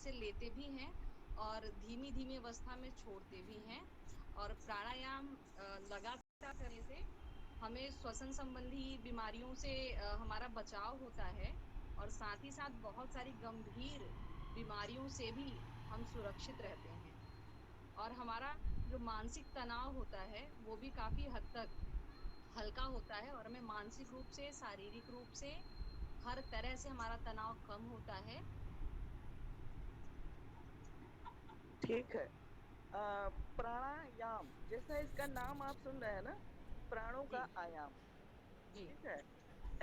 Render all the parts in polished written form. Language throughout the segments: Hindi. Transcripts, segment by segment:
से लेते भी हैं और धीमी-धीमी अवस्था में छोड़ते भी हैं। और प्राणायाम लगातार करने से हमें श्वसन संबंधी बीमारियों से हमारा बचाव होता है और साथ ही साथ बहुत सारी गंभीर बीमारियों से भी हम सुरक्षित रहते हैं। और हमारा जो मानसिक तनाव होता है, वो भी काफ़ी हद तक हल्का होता है और हमें मानसिक रूप से, शारीरिक रूप से, हर तरह से हमारा तनाव कम होता है। ठीक है। प्राणायाम जैसा इसका नाम आप सुन रहे हैं ना, प्राणों जी, का आयाम। जी, ठीक है।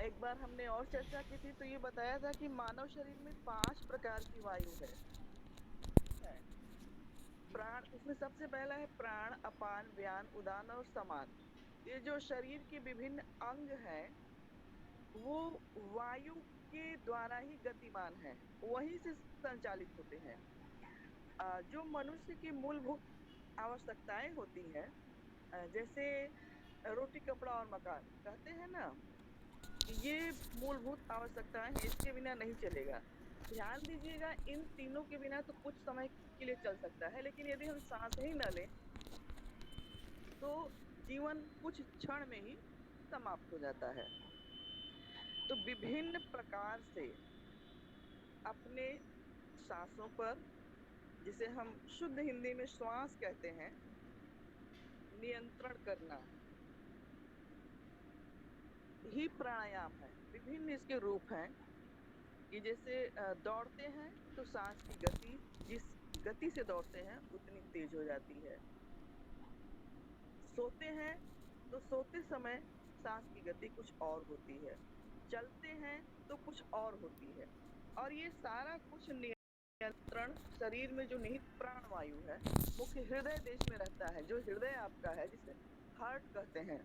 एक बार हमने और चर्चा की थी तो ये बताया था कि मानव शरीर में 5 प्रकार की वायु है। ठीक है। जी, प्राण, उसमें सबसे पहला है प्राण, अपान, व्यान, उदान और समान। ये जो शरीर के विभिन्न अंग हैं, वो वायु के द्वारा ही गतिमान है, वहीं से संचालित होते हैं। जो मनुष्य की मूलभूत आवश्यकताएं होती हैं, जैसे रोटी, कपड़ा और मकान, कहते हैं ना, ये मूलभूत आवश्यकताएं हैं, इसके बिना नहीं चलेगा। ध्यान दीजिएगा, इन तीनों के बिना तो कुछ समय के लिए चल सकता है, लेकिन यदि हम सांस ही न लें तो जीवन कुछ क्षण में ही समाप्त हो जाता है। तो विभिन्न प्रकार से अपने सांसों पर, जिसे हम शुद्ध हिंदी में श्वास कहते हैं, नियंत्रण करना ही प्राणायाम है। विभिन्न इसके रूप हैं कि जैसे दौड़ते हैं तो सांस की गति जिस गति से दौड़ते हैं उतनी तेज हो जाती है। सोते हैं तो सोते समय सांस की गति कुछ और होती है। चलते हैं तो कुछ और होती है। और ये सारा कुछ नियंत्रण शरीर में जो निहित प्राण वायु है, मुख्य हृदय देश में रहता है। जो हृदय आपका है, जिसे हार्ट कहते हैं,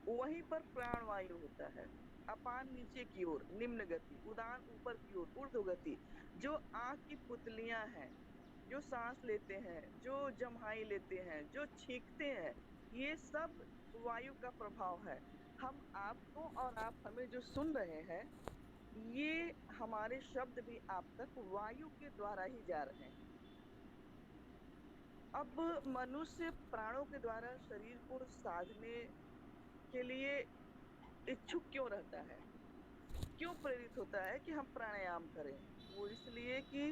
वहीं पर प्राण वायु होता है। अपान नीचे की ओर निम्न गति, उदान ऊपर की ओर ऊर्ध्व गति। जो आंख की पुतलियां हैं, जो सांस लेते हैं, जो जम्हाई लेते हैं, जो छींकते हैं, ये सब वायु का प्रभाव है। हम आपको और आप हमें जो सुन रहे हैं, ये हमारे शब्द भी आप तक वायु के द्वारा ही जा रहे हैं। अब मनुष्य प्राणों के द्वारा शरीर को साधने के लिए इच्छुक क्यों रहता है, क्यों प्रेरित होता है कि हम प्राणायाम करें? वो इसलिए कि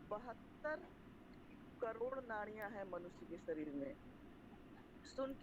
72 करोड़ नाड़ियां हैं मनुष्य के शरीर में। सुन